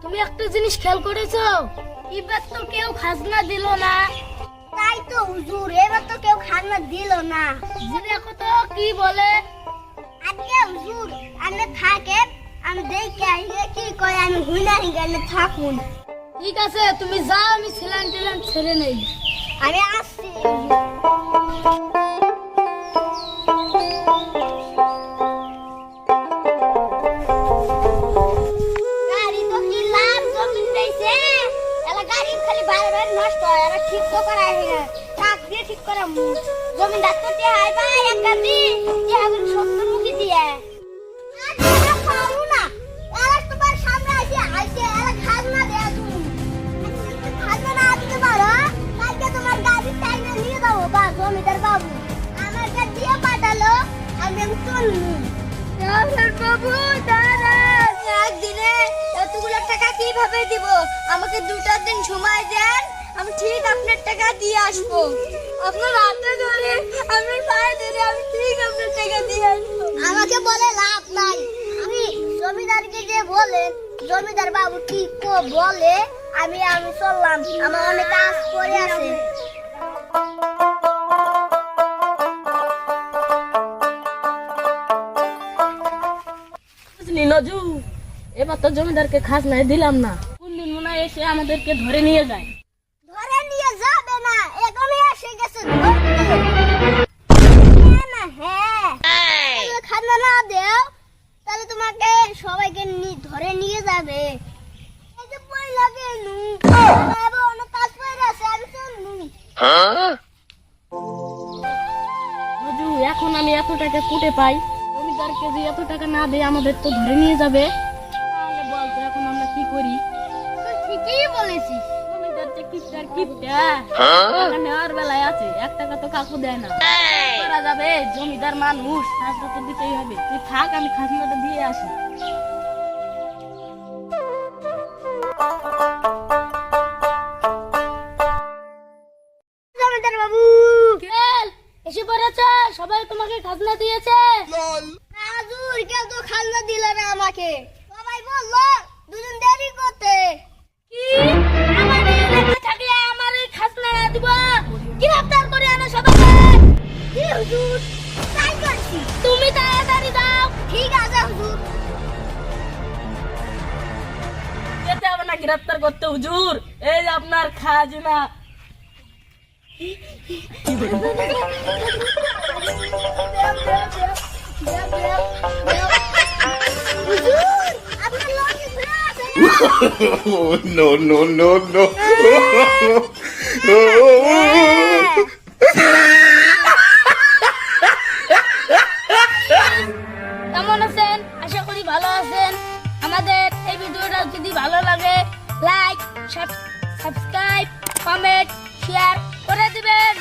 তুমি একটা জিনিস খেয়াল করেছো? এবার তো কেউ খাজনা দিল না। তাই তো হুজুর, এবার তো কেউ খাজনা দিল না। দেখো তো কি বলে। আজকে হুজুর আপনি থাকেন, আমি দেখে আইলে কি কয়, আমি হুইনা গেলে থাকুন। ঠিক আছে, তুমি যাও, আমি ছিলান টিলান ছেড়ে নেই। আমি আসছি। গাড়ি তো কি লাভ জমিন দিয়েছে, এলা গাড়ি খালি বাইরে বাইরে নষ্ট হয়, এলা ঠিক তো করা হয় না। টাক দিয়ে ঠিক করা জমিনদার তো তে হাই ভাই এক গাড়ি তে আগুন সত্তর মুখি দিয়ে জমিদার বাবু আমার কাছে দিয়ে পাঠালো, আমি চললুম। বাবু দাঁড়ান, একদিনে এতগুলো টাকা কিভাবে দিব? আমাকে 2টা দিন সময় দেন, আমি ঠিক আপনার টাকা দিয়ে আসবো। আপনার হাতে ধরে, আপনার পায়ে ধরে আমি ঠিক আপনার টাকা দিয়ে আসবো। আমাকে বলে লাভ নাই, আমি জমিদারকে যে বলে জমিদার বাবু কি বলে আমি চললাম, আমার অনেক কাজ করে আছে। নজু, এবার তো জমিদারকে খাজনায় দিলাম না, কোন দিন মনে হয় এসে আমাদেরকে ধরে নিয়ে যায়। ধরে নিয়ে যাবে না, এখনই এসে গেছে না। হ্যাঁ, খাজনা না দেও তাহলে তোমাকে সবাইকে ধরে নিয়ে যাবে। এই যে বই লাগে নু বাবা, অনেক কাজ করে আছে, আমি চললু। নজু, এখন আমি এত টাকা কুটে পাই, জমিদারকে যে এত টাকা না দেয় আমাদের তো ধরে নিয়ে যাবে। তাহলে বলতো এখন আমরা কি করি? ঠিকই বলেছিস। জমিদার যে কিপটার কিপটা, নেওয়ার বেলায় আছে, 1 টাকা তো কাকু দেয় না। করা যাবে, জমিদার মানুষ, খাজনা তো দিতেই হবে। তুই থাক, আমি খাজনাটা দিয়ে আসি। জমিদার বাবু এসে পড়েছে, সবাই তোমাকে খাজনা দিয়েছে। হুজুর কেউ তো খাজনা দিল না আমাকে, সবাই বললো 2 দিন দেরি করতে। কি আমার এলাকা থাকলে আমার এই খাজনা না দিব? গ্রেফতার করে আনো সবাইকে। কি হুজুর, তাই করছি। তুমি তাড়াতাড়ি দাও। ঠিক আছে হুজুর। যেতে হবে না গ্রেফতার করতে হুজুর, এই যে আপনার খাজনা। হুজুর আপনার লগে ঘুরে আছে। No, no, no, no. কেমন আছেন? আশা করি ভালো আছেন। আমাদের এই ভিডিওটা যদি ভালো লাগে লাইক, সাবস্ক্রাইব, কমেন্ট, শেয়ার করে দিবেন।